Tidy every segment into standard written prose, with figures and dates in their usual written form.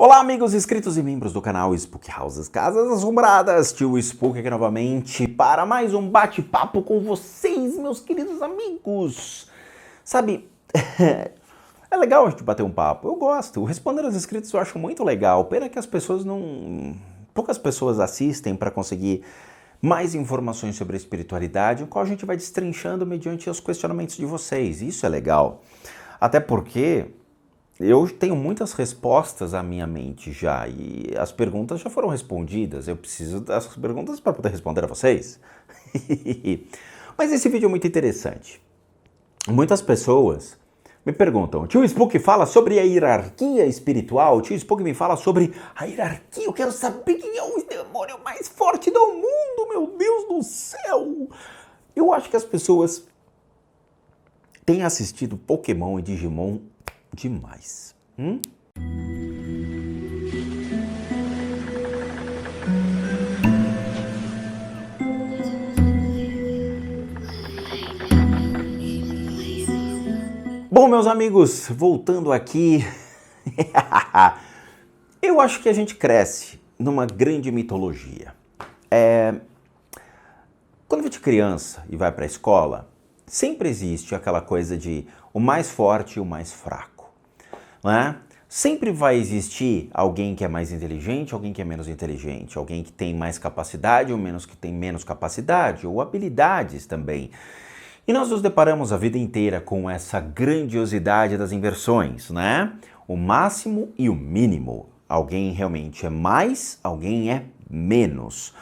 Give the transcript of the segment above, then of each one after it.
Olá, amigos inscritos e membros do canal Spook Houses Casas Assombradas, tio Spook aqui novamente para mais um bate-papo com vocês, meus queridos amigos. Sabe, é legal a gente bater um papo, eu gosto. Responder aos inscritos eu acho muito legal, pena que as pessoas não... poucas pessoas assistem para conseguir mais informações sobre a espiritualidade, o qual a gente vai destrinchando mediante os questionamentos de vocês, isso é legal. Até porque eu tenho muitas respostas à minha mente já, e as perguntas já foram respondidas, eu preciso das perguntas para poder responder a vocês. Mas esse vídeo é muito interessante. Muitas pessoas me perguntam, tio Spook fala sobre a hierarquia espiritual, tio Spook me fala sobre a hierarquia, eu quero saber quem é o demônio mais forte do mundo, meu Deus do céu! Eu acho que as pessoas têm assistido Pokémon e Digimon demais. Bom, meus amigos, voltando aqui, eu acho que a gente cresce numa grande mitologia. Quando a gente é criança e vai para a escola, sempre existe aquela coisa de o mais forte e o mais fraco, não é? Sempre vai existir alguém que é mais inteligente, alguém que é menos inteligente, alguém que tem mais capacidade ou menos que tem menos capacidade, ou habilidades também. E nós nos deparamos a vida inteira com essa grandiosidade das inversões, né? O máximo e o mínimo. Alguém realmente é mais, alguém é menos.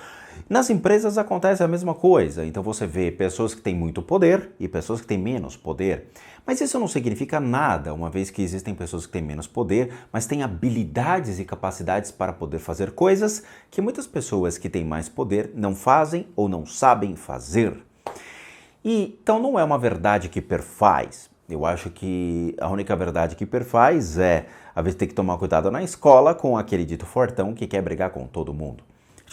Nas empresas acontece a mesma coisa, então você vê pessoas que têm muito poder e pessoas que têm menos poder. Mas isso não significa nada, uma vez que existem pessoas que têm menos poder, mas têm habilidades e capacidades para poder fazer coisas que muitas pessoas que têm mais poder não fazem ou não sabem fazer. E, então não é uma verdade que perfaz. Eu acho que a única verdade que perfaz é, às vezes, ter que tomar cuidado na escola com aquele dito fortão que quer brigar com todo mundo.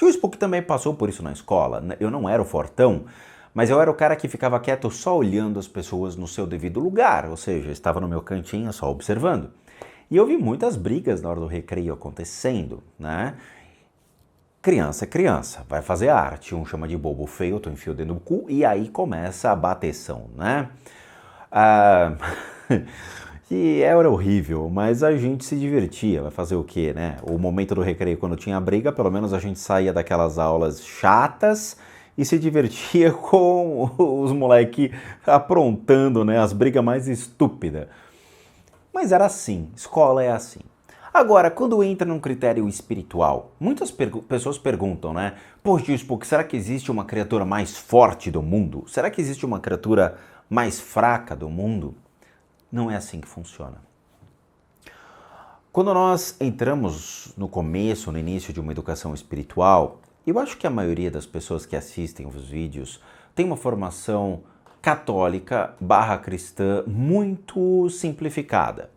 O Spook também passou por isso na escola. Eu não era o fortão, mas eu era o cara que ficava quieto só olhando as pessoas no seu devido lugar, ou seja, estava no meu cantinho só observando. E eu vi muitas brigas na hora do recreio acontecendo, né? Criança é criança, vai fazer arte, um chama de bobo feio, outro enfia o dedo no cu e aí começa a bateção, né? E era horrível, mas a gente se divertia, vai fazer o quê, né? O momento do recreio, quando tinha briga, pelo menos a gente saía daquelas aulas chatas e se divertia com os moleques aprontando, né? As brigas mais estúpidas. Mas era assim, escola é assim. Agora, quando entra num critério espiritual, muitas pessoas perguntam, né? Poxa, Spook, será que existe uma criatura mais forte do mundo? Será que existe uma criatura mais fraca do mundo? Não é assim que funciona. Quando nós entramos no começo, no início de uma educação espiritual, eu acho que a maioria das pessoas que assistem os vídeos tem uma formação católica / cristã muito simplificada.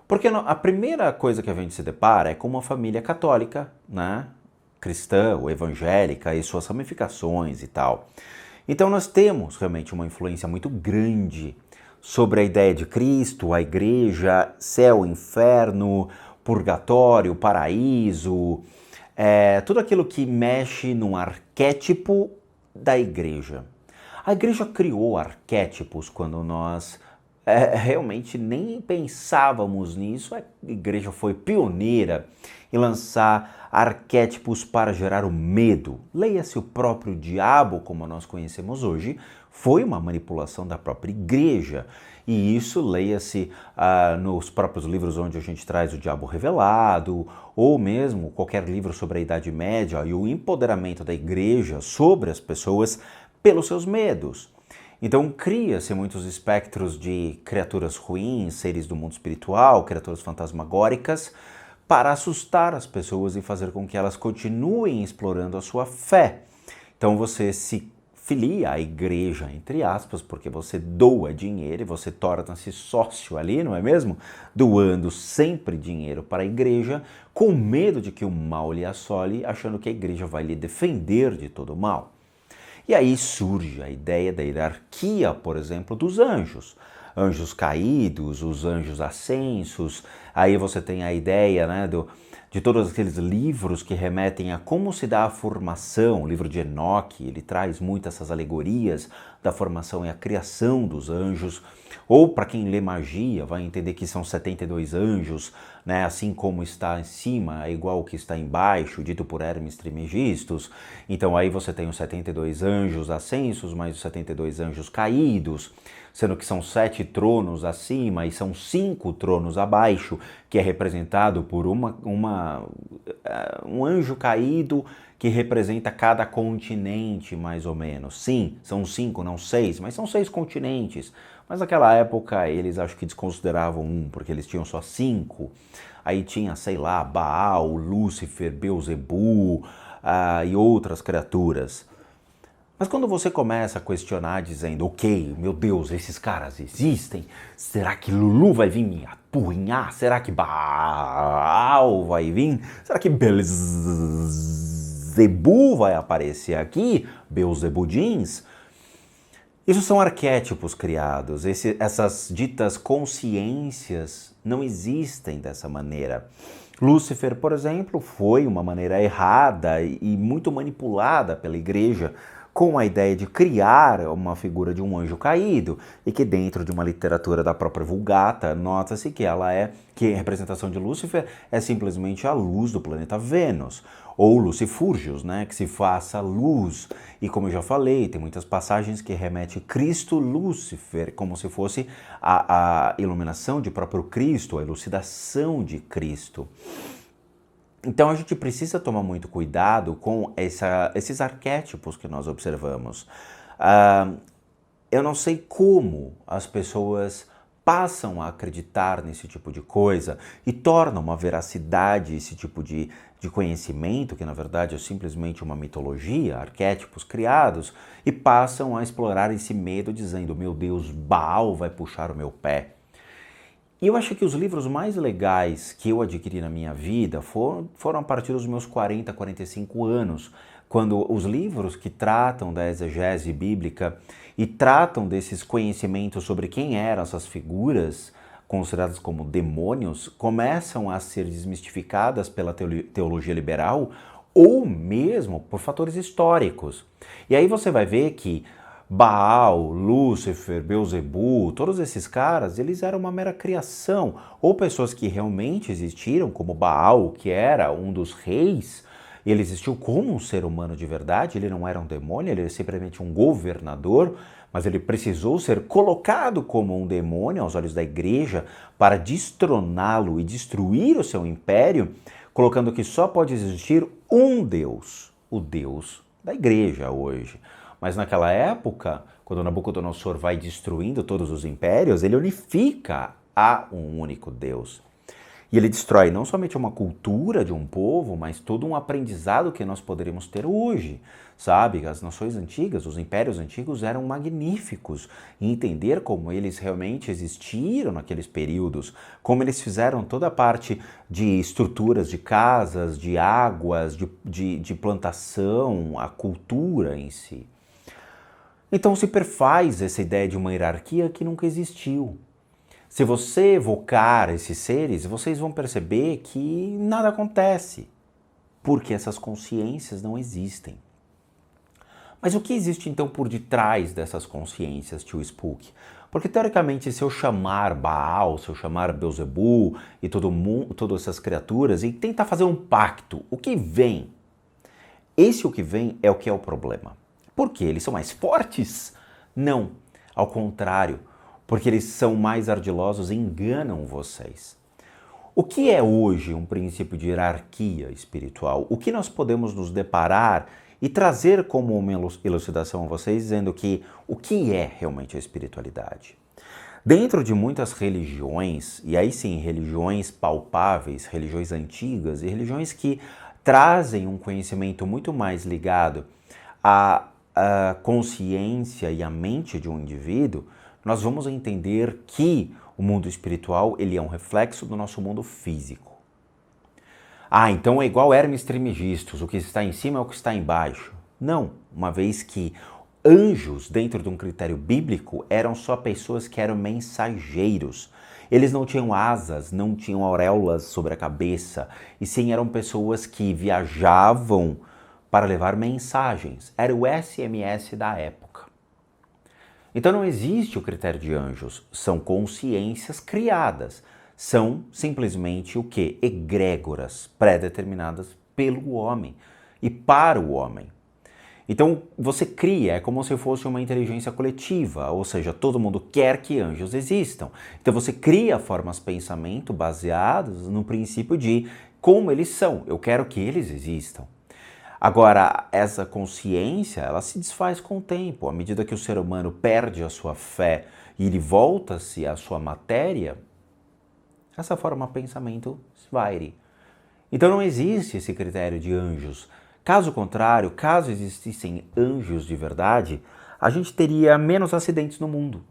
Porque a primeira coisa que a gente se depara é com uma família católica, né? Cristã ou evangélica e suas ramificações e tal. Então nós temos realmente uma influência muito grande sobre a ideia de Cristo, a igreja, céu, inferno, purgatório, paraíso, tudo aquilo que mexe num arquétipo da igreja. A igreja criou arquétipos quando nós realmente nem pensávamos nisso. A igreja foi pioneira em lançar arquétipos para gerar o medo. Leia-se o próprio diabo, como nós conhecemos hoje, foi uma manipulação da própria igreja. E isso leia-se nos próprios livros onde a gente traz o Diabo Revelado, ou mesmo qualquer livro sobre a Idade Média e o empoderamento da igreja sobre as pessoas pelos seus medos. Então cria-se muitos espectros de criaturas ruins, seres do mundo espiritual, criaturas fantasmagóricas, para assustar as pessoas e fazer com que elas continuem explorando a sua fé. Então você se filia à igreja, entre aspas, porque você doa dinheiro e você torna-se sócio ali, não é mesmo? Doando sempre dinheiro para a igreja, com medo de que o mal lhe assole, achando que a igreja vai lhe defender de todo o mal. E aí surge a ideia da hierarquia, por exemplo, dos anjos. Anjos caídos, os anjos ascensos, aí você tem a ideia, né, de todos aqueles livros que remetem a como se dá a formação. O livro de Enoque, ele traz muitas essas alegorias da formação e a criação dos anjos. Ou para quem lê magia, vai entender que são 72 anjos, né? Assim como está em cima é igual o que está embaixo, dito por Hermes Trismegistus. Então aí você tem os 72 anjos ascensos, mais os 72 anjos caídos, sendo que são 7 tronos acima e são 5 tronos abaixo, que é representado por um anjo caído que representa cada continente, mais ou menos. Sim, são 5, não 6, mas são 6 continentes. Mas naquela época eles acho que desconsideravam um, porque eles tinham só 5. Aí tinha, sei lá, Baal, Lúcifer, Beelzebu e outras criaturas. Mas quando você começa a questionar dizendo, ok, meu Deus, esses caras existem? Será que Lulu vai vir me apurrinhar? Será que Baal vai vir? Será que Beelzebu vai aparecer aqui? Beelzebudins? Isso são arquétipos criados, essas ditas consciências não existem dessa maneira. Lúcifer, por exemplo, foi uma maneira errada e muito manipulada pela igreja, com a ideia de criar uma figura de um anjo caído, e que dentro de uma literatura da própria Vulgata, nota-se que a representação de Lúcifer é simplesmente a luz do planeta Vênus, ou Lucifúrgios, né, que se faça luz. E como eu já falei, tem muitas passagens que remetem Cristo Lúcifer, como se fosse a iluminação de próprio Cristo, a elucidação de Cristo. Então a gente precisa tomar muito cuidado com esses arquétipos que nós observamos. Eu não sei como as pessoas passam a acreditar nesse tipo de coisa e tornam uma veracidade esse tipo de conhecimento, que na verdade é simplesmente uma mitologia, arquétipos criados, e passam a explorar esse medo dizendo, meu Deus, Baal vai puxar o meu pé. E eu acho que os livros mais legais que eu adquiri na minha vida foram a partir dos meus 40, 45 anos, quando os livros que tratam da exegese bíblica e tratam desses conhecimentos sobre quem eram essas figuras consideradas como demônios, começam a ser desmistificadas pela teologia liberal ou mesmo por fatores históricos. E aí você vai ver que Baal, Lúcifer, Beelzebu, todos esses caras, eles eram uma mera criação, ou pessoas que realmente existiram, como Baal, que era um dos reis, ele existiu como um ser humano de verdade, ele não era um demônio, ele era simplesmente um governador, mas ele precisou ser colocado como um demônio aos olhos da igreja para destroná-lo e destruir o seu império, colocando que só pode existir um Deus, o Deus da igreja hoje. Mas naquela época, quando Nabucodonosor vai destruindo todos os impérios, ele unifica a um único Deus. E ele destrói não somente uma cultura de um povo, mas todo um aprendizado que nós poderíamos ter hoje. Sabe, as nações antigas, os impérios antigos eram magníficos em entender como eles realmente existiram naqueles períodos, como eles fizeram toda a parte de estruturas de casas, de águas, de plantação, a cultura em si. Então se perfaz essa ideia de uma hierarquia que nunca existiu. Se você evocar esses seres, vocês vão perceber que nada acontece, porque essas consciências não existem. Mas o que existe então por detrás dessas consciências, tio Spook? Porque teoricamente, se eu chamar Baal, se eu chamar Beelzebu e todas essas criaturas e tentar fazer um pacto, o que vem? O que vem é o que é o problema. Por quê? Eles são mais fortes? Não, ao contrário, porque eles são mais ardilosos e enganam vocês. O que é hoje um princípio de hierarquia espiritual? O que nós podemos nos deparar e trazer como uma elucidação a vocês, dizendo que o que é realmente a espiritualidade? Dentro de muitas religiões, e aí sim, religiões palpáveis, religiões antigas e religiões que trazem um conhecimento muito mais ligado à consciência e à mente de um indivíduo, nós vamos entender que o mundo espiritual ele é um reflexo do nosso mundo físico. Então é igual Hermes Trismegistus, o que está em cima é o que está embaixo. Não, uma vez que anjos, dentro de um critério bíblico, eram só pessoas que eram mensageiros. Eles não tinham asas, não tinham auréolas sobre a cabeça, e sim eram pessoas que viajavam para levar mensagens. Era o SMS da época. Então não existe o critério de anjos, são consciências criadas. São simplesmente o quê? Egrégoras pré-determinadas pelo homem e para o homem. Então você cria, é como se fosse uma inteligência coletiva, ou seja, todo mundo quer que anjos existam. Então você cria formas de pensamento baseadas no princípio de como eles são, eu quero que eles existam. Agora, essa consciência, ela se desfaz com o tempo. À medida que o ser humano perde a sua fé e ele volta-se à sua matéria, essa forma de pensamento se vai. Então não existe esse critério de anjos. Caso contrário, caso existissem anjos de verdade, a gente teria menos acidentes no mundo.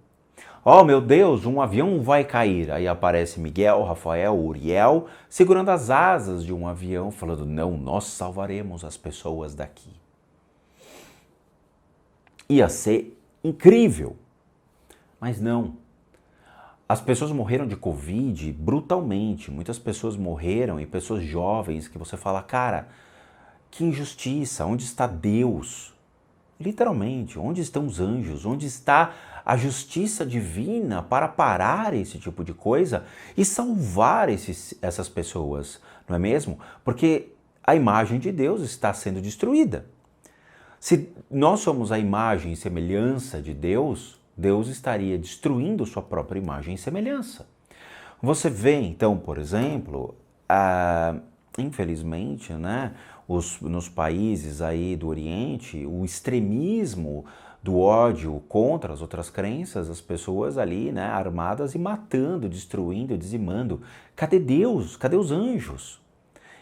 Oh meu Deus, um avião vai cair. Aí aparece Miguel, Rafael, Uriel, segurando as asas de um avião, falando, não, nós salvaremos as pessoas daqui. Ia ser incrível. Mas não. As pessoas morreram de Covid brutalmente. Muitas pessoas morreram e pessoas jovens que você fala, cara, que injustiça, onde está Deus? Literalmente, onde estão os anjos? Onde está a justiça divina para parar esse tipo de coisa e salvar essas pessoas, não é mesmo? Porque a imagem de Deus está sendo destruída. Se nós somos a imagem e semelhança de Deus, Deus estaria destruindo sua própria imagem e semelhança. Você vê, então, por exemplo, infelizmente, né, nos países aí do Oriente, o extremismo do ódio contra as outras crenças, as pessoas ali, né, armadas e matando, destruindo, dizimando. Cadê Deus? Cadê os anjos?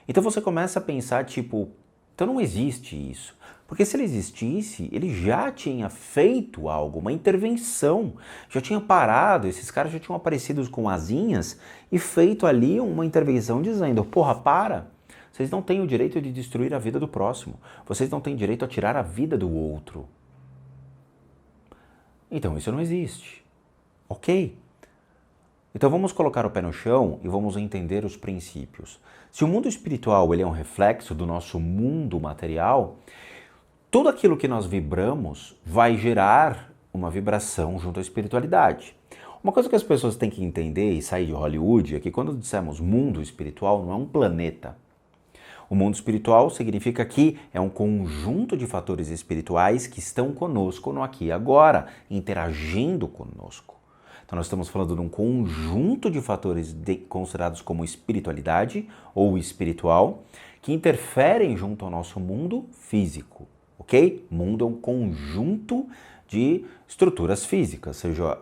Então você começa a pensar, tipo, então não existe isso. Porque se ele existisse, ele já tinha feito algo, uma intervenção, já tinha parado, esses caras já tinham aparecido com asinhas e feito ali uma intervenção dizendo, porra, para, vocês não têm o direito de destruir a vida do próximo, vocês não têm direito a tirar a vida do outro. Então isso não existe, ok? Então vamos colocar o pé no chão e vamos entender os princípios. Se o mundo espiritual ele é um reflexo do nosso mundo material, tudo aquilo que nós vibramos vai gerar uma vibração junto à espiritualidade. Uma coisa que as pessoas têm que entender e sair de Hollywood é que quando dissemos mundo espiritual não é um planeta. O mundo espiritual significa que é um conjunto de fatores espirituais que estão conosco no aqui e agora, interagindo conosco. Então nós estamos falando de um conjunto de fatores considerados como espiritualidade ou espiritual que interferem junto ao nosso mundo físico, ok? Mundo é um conjunto de estruturas físicas, seja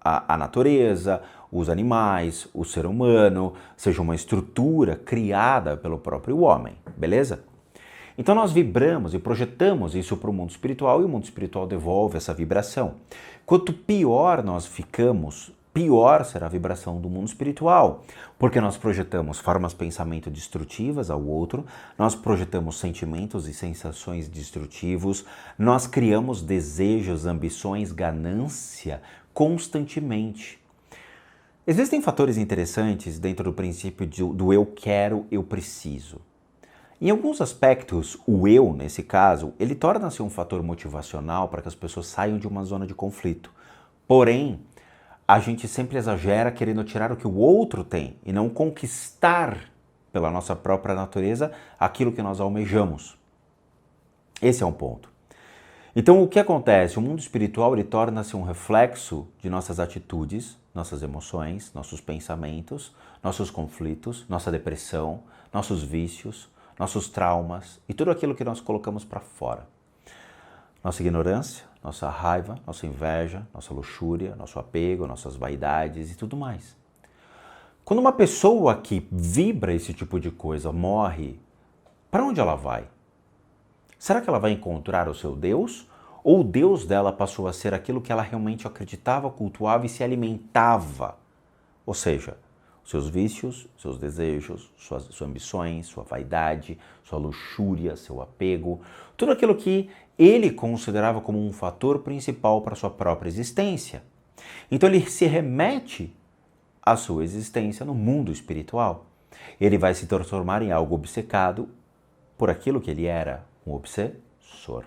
a natureza, os animais, o ser humano, seja uma estrutura criada pelo próprio homem, beleza? Então nós vibramos e projetamos isso para o mundo espiritual e o mundo espiritual devolve essa vibração. Quanto pior nós ficamos, pior será a vibração do mundo espiritual, porque nós projetamos formas de pensamento destrutivas ao outro, nós projetamos sentimentos e sensações destrutivos, nós criamos desejos, ambições, ganância constantemente. Existem fatores interessantes dentro do princípio do eu quero, eu preciso. Em alguns aspectos, o eu, nesse caso, ele torna-se um fator motivacional para que as pessoas saiam de uma zona de conflito. Porém, a gente sempre exagera querendo tirar o que o outro tem e não conquistar pela nossa própria natureza aquilo que nós almejamos. Esse é um ponto. Então, o que acontece? O mundo espiritual ele torna-se um reflexo de nossas atitudes, nossas emoções, nossos pensamentos, nossos conflitos, nossa depressão, nossos vícios, nossos traumas e tudo aquilo que nós colocamos para fora. Nossa ignorância, nossa raiva, nossa inveja, nossa luxúria, nosso apego, nossas vaidades e tudo mais. Quando uma pessoa que vibra esse tipo de coisa morre, para onde ela vai? Será que ela vai encontrar o seu Deus? Ou o Deus dela passou a ser aquilo que ela realmente acreditava, cultuava e se alimentava? Ou seja, seus vícios, seus desejos, suas ambições, sua vaidade, sua luxúria, seu apego, tudo aquilo que ele considerava como um fator principal para sua própria existência. Então ele se remete a sua existência no mundo espiritual. Ele vai se transformar em algo obcecado por aquilo que ele era, um obsessor.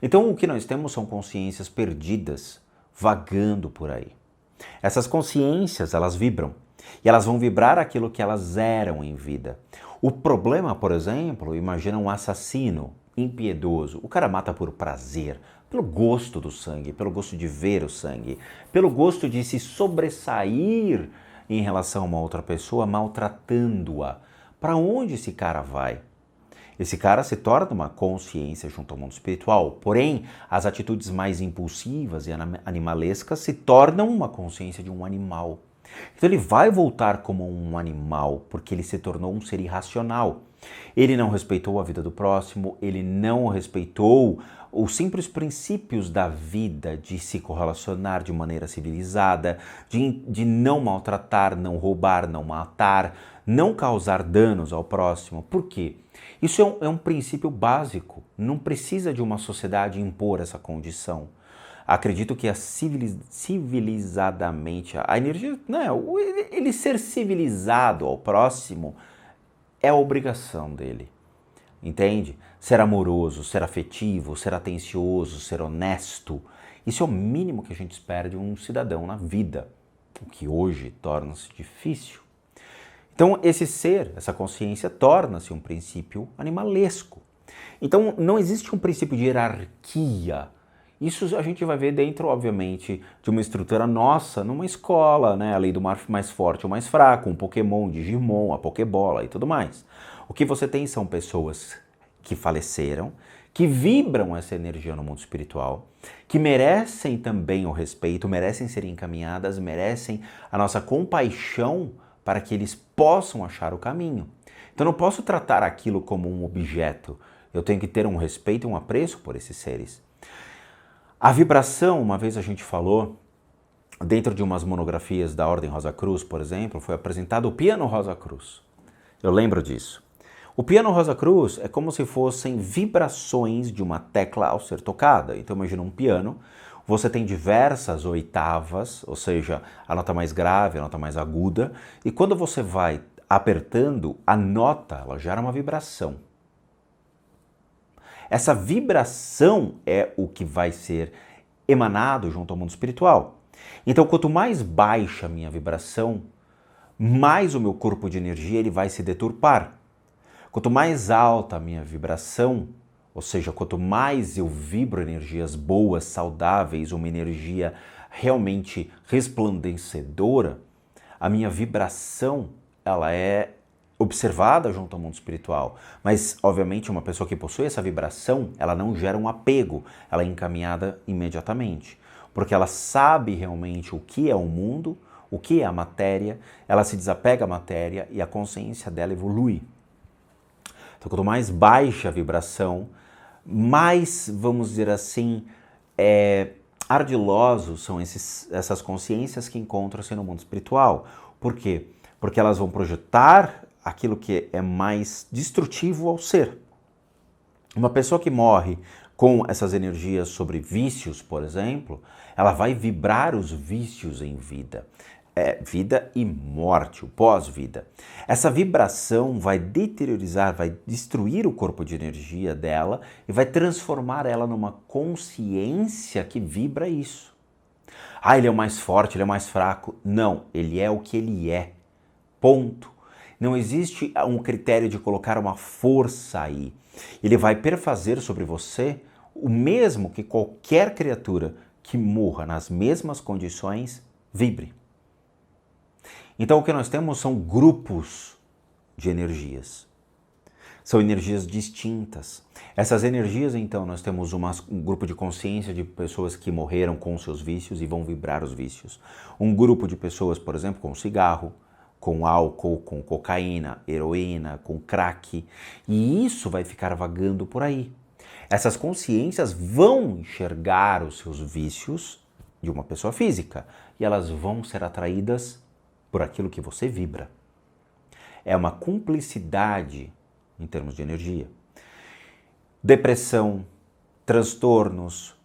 Então o que nós temos são consciências perdidas, vagando por aí. Essas consciências, elas vibram. E elas vão vibrar aquilo que elas eram em vida. O problema, por exemplo, imagina um assassino impiedoso. O cara mata por prazer, pelo gosto do sangue, pelo gosto de ver o sangue, pelo gosto de se sobressair em relação a uma outra pessoa, maltratando-a. Para onde esse cara vai? Esse cara se torna uma consciência junto ao mundo espiritual, porém, as atitudes mais impulsivas e animalescas se tornam uma consciência de um animal. Então ele vai voltar como um animal, porque ele se tornou um ser irracional. Ele não respeitou a vida do próximo, ele não respeitou os simples princípios da vida, de se correlacionar de maneira civilizada, de não maltratar, não roubar, não matar, não causar danos ao próximo. Por quê? Isso é um princípio básico, não precisa de uma sociedade impor essa condição. Acredito que civilizadamente, a energia, ele ser civilizado ao próximo é a obrigação dele, entende? Ser amoroso, ser afetivo, ser atencioso, ser honesto, isso é o mínimo que a gente espera de um cidadão na vida, o que hoje torna-se difícil. Então, esse ser, essa consciência, torna-se um princípio animalesco. Então, não existe um princípio de hierarquia. Isso a gente vai ver dentro, obviamente, de uma estrutura nossa, numa escola, né? A lei do mais forte ou mais fraco, um Pokémon, Digimon, a Pokébola e tudo mais. O que você tem são pessoas que faleceram, que vibram essa energia no mundo espiritual, que merecem também o respeito, merecem ser encaminhadas, merecem a nossa compaixão, para que eles possam achar o caminho. Então eu não posso tratar aquilo como um objeto, eu tenho que ter um respeito e um apreço por esses seres. A vibração, uma vez a gente falou, dentro de umas monografias da Ordem Rosa Cruz, por exemplo, foi apresentado o piano Rosa Cruz. Eu lembro disso. O piano Rosa Cruz é como se fossem vibrações de uma tecla ao ser tocada. Então imagina um piano, você tem diversas oitavas, ou seja, a nota mais grave, a nota mais aguda, e quando você vai apertando, a nota ela gera uma vibração. Essa vibração é o que vai ser emanado junto ao mundo espiritual. Então, quanto mais baixa a minha vibração, mais o meu corpo de energia ele vai se deturpar. Quanto mais alta a minha vibração, ou seja, quanto mais eu vibro energias boas, saudáveis, uma energia realmente resplandecedora, a minha vibração ela é observada junto ao mundo espiritual. Mas, obviamente, uma pessoa que possui essa vibração, ela não gera um apego, ela é encaminhada imediatamente. Porque ela sabe realmente o que é o mundo, o que é a matéria, ela se desapega à matéria e a consciência dela evolui. Então, quanto mais baixa a vibração, mais, vamos dizer assim, ardilosos são essas consciências que encontram-se no mundo espiritual. Por quê? Porque elas vão projetar aquilo que é mais destrutivo ao ser. Uma pessoa que morre com essas energias sobre vícios, por exemplo, ela vai vibrar os vícios em vida. Vida e morte, o pós-vida. Essa vibração vai deteriorizar, vai destruir o corpo de energia dela e vai transformar ela numa consciência que vibra isso. Ah, ele é o mais forte, ele é o mais fraco. Não, ele é o que ele é. Ponto. Não existe um critério de colocar uma força aí. Ele vai perfazer sobre você o mesmo que qualquer criatura que morra nas mesmas condições vibre. Então o que nós temos são grupos de energias. São energias distintas. Essas energias, então, nós temos um grupo de consciência de pessoas que morreram com seus vícios e vão vibrar os vícios. Um grupo de pessoas, por exemplo, com cigarro, com álcool, com cocaína, heroína, com crack. E isso vai ficar vagando por aí. Essas consciências vão enxergar os seus vícios de uma pessoa física e elas vão ser atraídas por aquilo que você vibra. É uma cumplicidade em termos de energia. Depressão, transtornos,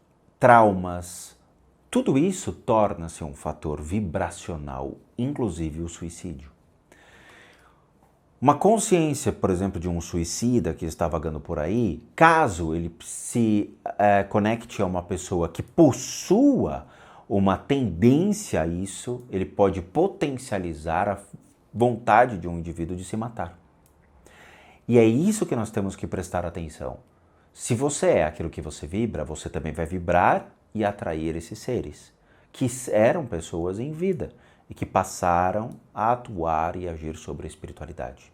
traumas, Tudo isso torna-se um fator vibracional, inclusive o suicídio. Uma consciência, por exemplo, de um suicida que está vagando por aí, caso ele se conecte a uma pessoa que possua uma tendência a isso, ele pode potencializar a vontade de um indivíduo de se matar. E é isso que nós temos que prestar atenção. Se você é aquilo que você vibra, você também vai vibrar e atrair esses seres, que eram pessoas em vida e que passaram a atuar e agir sobre a espiritualidade.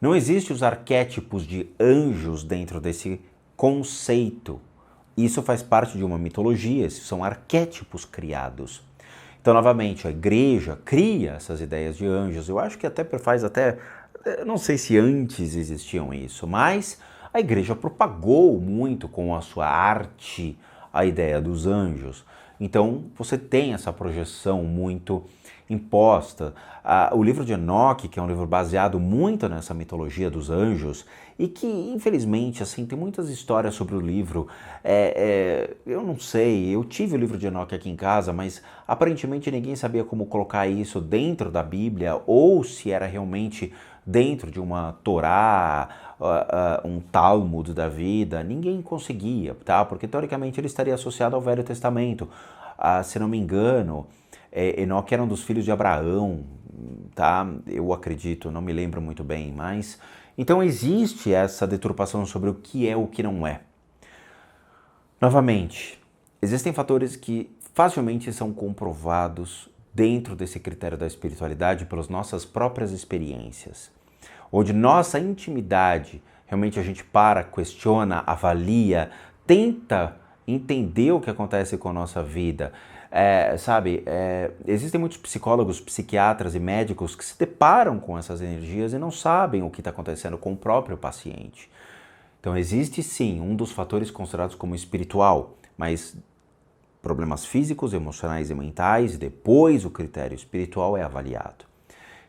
Não existem os arquétipos de anjos dentro desse conceito. Isso faz parte de uma mitologia, esses são arquétipos criados. Então, novamente, a igreja cria essas ideias de anjos. Eu acho que não sei se antes existiam isso, mas a igreja propagou muito com a sua arte a ideia dos anjos. Então, você tem essa projeção muito imposta. O livro de Enoque, que é um livro baseado muito nessa mitologia dos anjos, e que, infelizmente, assim, tem muitas histórias sobre o livro. Eu não sei, eu tive o livro de Enoque aqui em casa, mas aparentemente ninguém sabia como colocar isso dentro da Bíblia, ou se era realmente dentro de uma Torá, um Talmud da vida. Ninguém conseguia, tá? Porque teoricamente ele estaria associado ao Velho Testamento. Se não me engano, Enoque era um dos filhos de Abraão, tá? Eu acredito, não me lembro muito bem, mas... Então existe essa deturpação sobre o que é o que não é. Novamente, existem fatores que facilmente são comprovados dentro desse critério da espiritualidade pelas nossas próprias experiências, onde nossa intimidade, realmente a gente para, questiona, avalia, tenta entender o que acontece com a nossa vida. Existem muitos psicólogos, psiquiatras e médicos que se deparam com essas energias e não sabem o que está acontecendo com o próprio paciente. Então existe sim um dos fatores considerados como espiritual, mas problemas físicos, emocionais e mentais, e depois o critério espiritual é avaliado.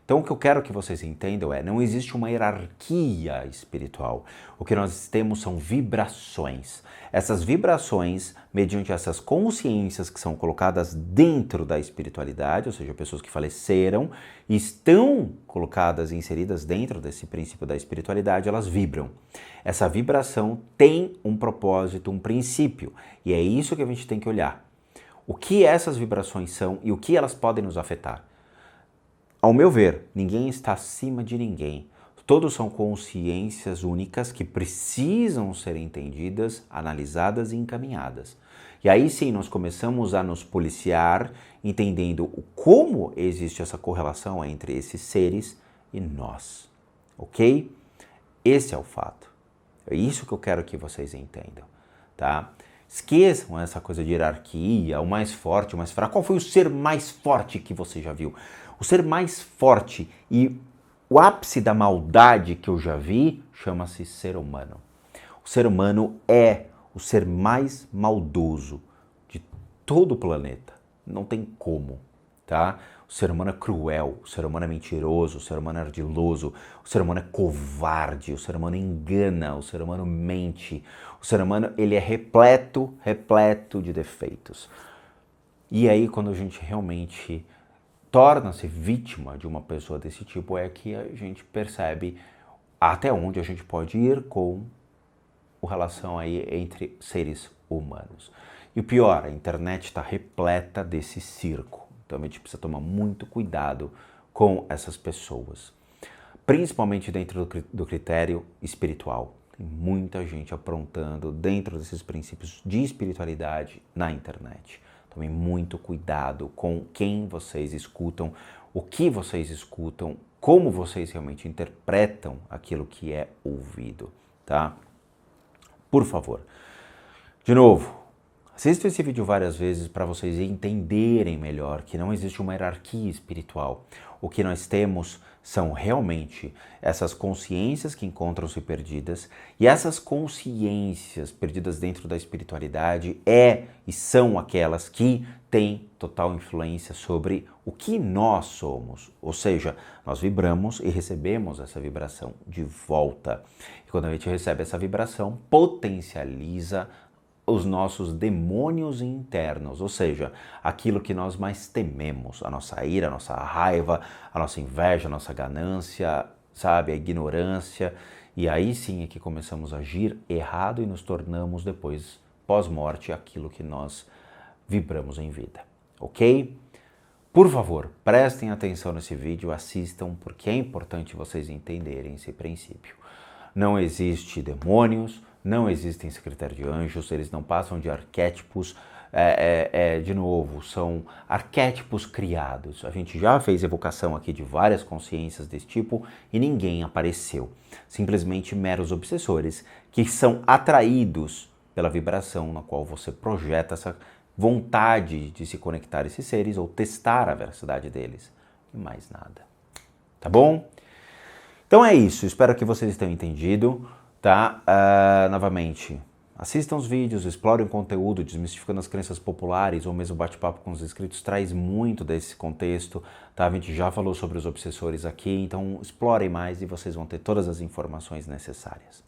Então o que eu quero que vocês entendam não existe uma hierarquia espiritual. O que nós temos são vibrações. Essas vibrações, mediante essas consciências que são colocadas dentro da espiritualidade, ou seja, pessoas que faleceram e estão colocadas, inseridas dentro desse princípio da espiritualidade, elas vibram. Essa vibração tem um propósito, um princípio, e é isso que a gente tem que olhar. O que essas vibrações são e o que elas podem nos afetar. Ao meu ver, ninguém está acima de ninguém. Todos são consciências únicas que precisam ser entendidas, analisadas e encaminhadas. E aí sim nós começamos a nos policiar, entendendo como existe essa correlação entre esses seres e nós. Ok? Esse é o fato. É isso que eu quero que vocês entendam, tá? Esqueçam essa coisa de hierarquia, o mais forte, o mais fraco. Qual foi o ser mais forte que você já viu? O ser mais forte e o ápice da maldade que eu já vi chama-se ser humano. O ser humano é o ser mais maldoso de todo o planeta. Não tem como, tá? O ser humano é cruel, o ser humano é mentiroso, o ser humano é ardiloso, o ser humano é covarde, o ser humano engana, o ser humano mente. O ser humano, ele é repleto de defeitos. E aí, quando a gente realmente torna-se vítima de uma pessoa desse tipo, é que a gente percebe até onde a gente pode ir com a relação aí entre seres humanos. E o pior, a internet está repleta desse circo. Então a gente precisa tomar muito cuidado com essas pessoas. Principalmente dentro do critério espiritual. Tem muita gente aprontando dentro desses princípios de espiritualidade na internet. Tomem muito cuidado com quem vocês escutam, o que vocês escutam, como vocês realmente interpretam aquilo que é ouvido, tá? Por favor. De novo, assista esse vídeo várias vezes para vocês entenderem melhor que não existe uma hierarquia espiritual. O que nós temos são realmente essas consciências que encontram-se perdidas, e essas consciências perdidas dentro da espiritualidade e são aquelas que têm total influência sobre o que nós somos. Ou seja, nós vibramos e recebemos essa vibração de volta. E quando a gente recebe essa vibração, potencializa os nossos demônios internos, ou seja, aquilo que nós mais tememos, a nossa ira, a nossa raiva, a nossa inveja, a nossa ganância, sabe, a ignorância, e aí sim é que começamos a agir errado e nos tornamos depois, pós-morte, aquilo que nós vibramos em vida, ok? Por favor, prestem atenção nesse vídeo, assistam, porque é importante vocês entenderem esse princípio. Não existe demônios, não existem secretários de anjos, eles não passam de arquétipos, de novo, são arquétipos criados. A gente já fez evocação aqui de várias consciências desse tipo e ninguém apareceu. Simplesmente meros obsessores que são atraídos pela vibração na qual você projeta essa vontade de se conectar a esses seres ou testar a veracidade deles. E mais nada. Tá bom? Então é isso, espero que vocês tenham entendido, tá? Novamente, assistam os vídeos, explorem o conteúdo, desmistificando as crenças populares, ou mesmo bate-papo com os inscritos, traz muito desse contexto, tá? A gente já falou sobre os obsessores aqui, então explorem mais e vocês vão ter todas as informações necessárias.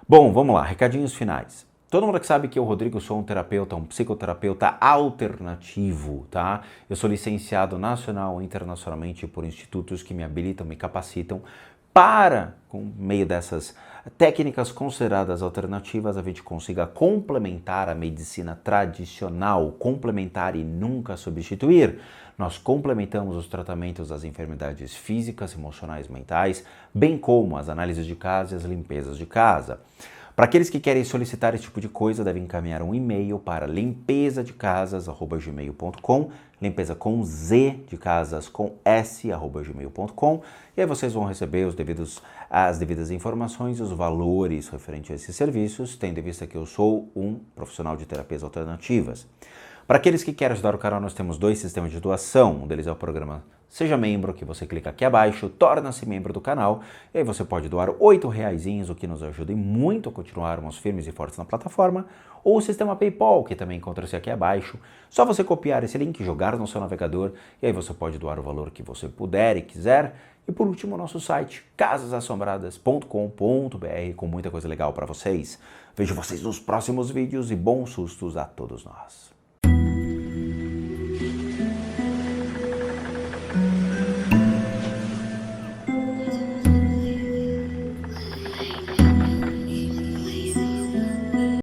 Bom, vamos lá, recadinhos finais. Todo mundo que sabe que eu, Rodrigo, sou um terapeuta, um psicoterapeuta alternativo, tá? Eu sou licenciado nacional e internacionalmente por institutos que me habilitam, me capacitam para, com meio dessas técnicas consideradas alternativas, a gente consiga complementar a medicina tradicional, complementar e nunca substituir. Nós complementamos os tratamentos das enfermidades físicas, emocionais, mentais, bem como as análises de casa e as limpezas de casa. Para aqueles que querem solicitar esse tipo de coisa, devem encaminhar um e-mail para limpezadecasas@gmail.com, limpeza com Z de casas com S@gmail.com, e aí vocês vão receber as devidas informações e os valores referentes a esses serviços, tendo em vista que eu sou um profissional de terapias alternativas. Para aqueles que querem ajudar o canal, nós temos 2 sistemas de doação. Um deles é o programa Seja Membro, que você clica aqui abaixo, torna-se membro do canal, e aí você pode doar R$8, o que nos ajuda muito a continuarmos firmes e fortes na plataforma, ou o sistema PayPal, que também encontra-se aqui abaixo. Só você copiar esse link, jogar no seu navegador, e aí você pode doar o valor que você puder e quiser. E por último, o nosso site, casasassombradas.com.br, com muita coisa legal para vocês. Vejo vocês nos próximos vídeos e bons sustos a todos nós.